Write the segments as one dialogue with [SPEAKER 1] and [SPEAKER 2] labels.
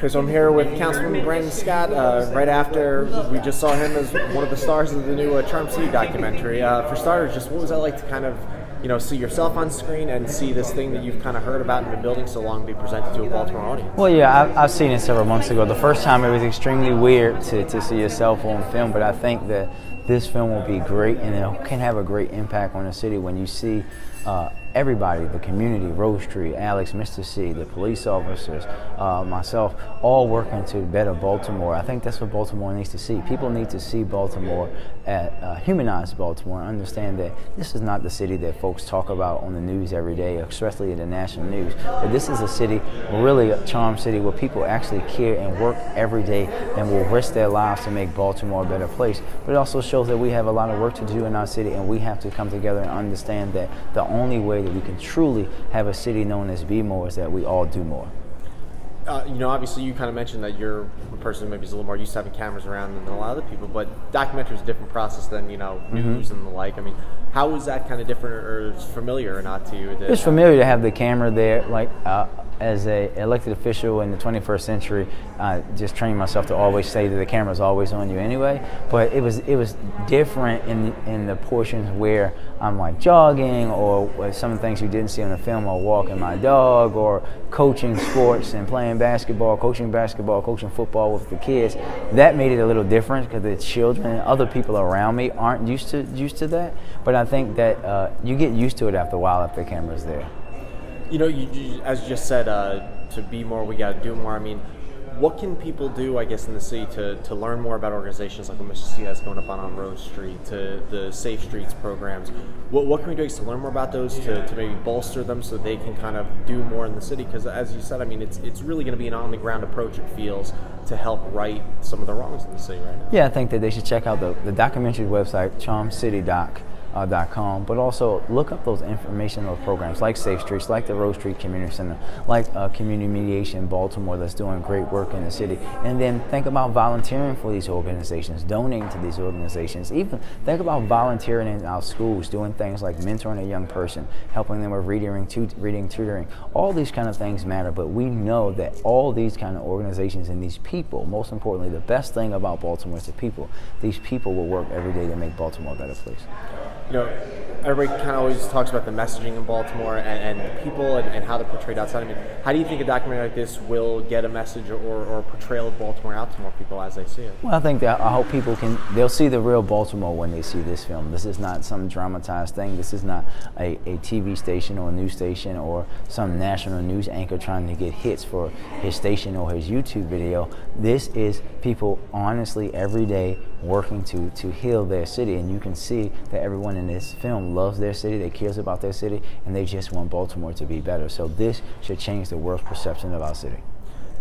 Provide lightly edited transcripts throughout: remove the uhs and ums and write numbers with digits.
[SPEAKER 1] Okay, so I'm here with Councilman Brandon Scott. Right after we just saw him as one of the stars of the new Charm City documentary. For starters, just what was that like to kind of, see yourself on screen and see this thing that you've kind of heard about and been building so long be presented to a Baltimore audience?
[SPEAKER 2] Well, yeah, I've seen it several months ago. The first time it was extremely weird to see yourself on film, but I think that this film will be great and it can have a great impact on the city when you see everybody, the community, Rose Street, Alex, Mr. C, the police officers, myself, all working to better Baltimore. I think that's what Baltimore needs to see. People need to see Baltimore, humanize Baltimore, and understand that this is not the city that folks talk about on the news every day, especially in the national news. But this is a city, really a charm city, where people actually care and work every day and will risk their lives to make Baltimore a better place. But it also shows that we have a lot of work to do in our city, and we have to come together and understand that the only way that we can truly have a city known as Be More is that we all do more.
[SPEAKER 1] Obviously you kind of mentioned that you're a person maybe is a little more used to having cameras around than a lot of other people, but documentary is a different process than, news and the like. I mean, how is that kind of different or familiar or not to you?
[SPEAKER 2] It's familiar to have the camera there. Like, as a elected official in the 21st century, I just trained myself to always say that the camera's always on you anyway. But it was different in the portions where I'm like jogging, or some of the things you didn't see on the film, or walking my dog, or coaching sports and playing basketball, coaching football with the kids. That made it a little different because the children, other people around me aren't used to that. But I think that you get used to it after a while if the camera's there.
[SPEAKER 1] As you just said, to be more, we got to do more. I mean, what can people do, I guess, in the city to learn more about organizations like what Mr. C has going up on Rose Street, to the Safe Streets programs? What can we do to learn more about those, to maybe bolster them so they can kind of do more in the city? Because as you said, I mean, it's really going to be an on-the-ground approach, it feels, to help right some of the wrongs in the city right now.
[SPEAKER 2] Yeah, I think that they should check out the documentary website, charmcitydoc.com, but also look up those informational programs like Safe Streets, like the Rose Street Community Center, like Community Mediation Baltimore that's doing great work in the city. And then think about volunteering for these organizations, donating to these organizations. Even think about volunteering in our schools, doing things like mentoring a young person, helping them with reading, tutoring. All these kind of things matter, but we know that all these kind of organizations and these people, most importantly, the best thing about Baltimore is the people. These people will work every day to make Baltimore a better place.
[SPEAKER 1] Everybody kind of always talks about the messaging in Baltimore and the people and how they're portrayed outside. I mean, how do you think a documentary like this will get a message or a portrayal of Baltimore out to more people as they see it?
[SPEAKER 2] Well, I think that I hope people they'll see the real Baltimore when they see this film. This is not some dramatized thing. This is not a TV station or a news station or some national news anchor trying to get hits for his station or his YouTube video. This is people honestly every day working to heal their city, and you can see that everyone in this film loves their city, they cares about their city, and they just want Baltimore to be better. So this should change the world's perception of our city.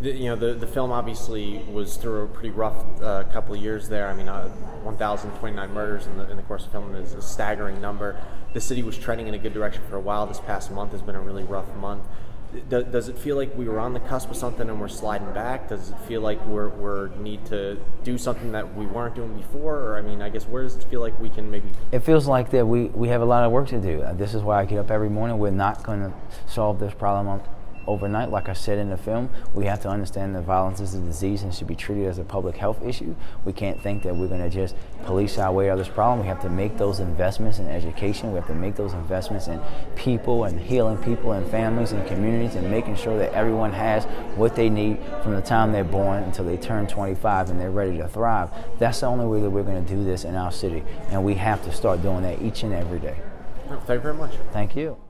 [SPEAKER 1] The film obviously was through a pretty rough couple of years there. I mean, 1,029 murders in the course of filming is a staggering number. The city was trending in a good direction for a while. This past month has been a really rough month. Does it feel like we were on the cusp of something and we're sliding back? Does it feel like we're need to do something that we weren't doing before? Or, I mean, I guess where does it feel like we can maybe...
[SPEAKER 2] It feels like that we have a lot of work to do. This is why I get up every morning. We're not going to solve this problem overnight. Like I said in the film, we have to understand that violence is a disease and should be treated as a public health issue. We can't think that we're going to just police our way out of this problem. We have to make those investments in education. We have to make those investments in people and healing people and families and communities and making sure that everyone has what they need from the time they're born until they turn 25 and they're ready to thrive. That's the only way that we're going to do this in our city, and we have to start doing that each and every day.
[SPEAKER 1] Thank you very much.
[SPEAKER 2] Thank you.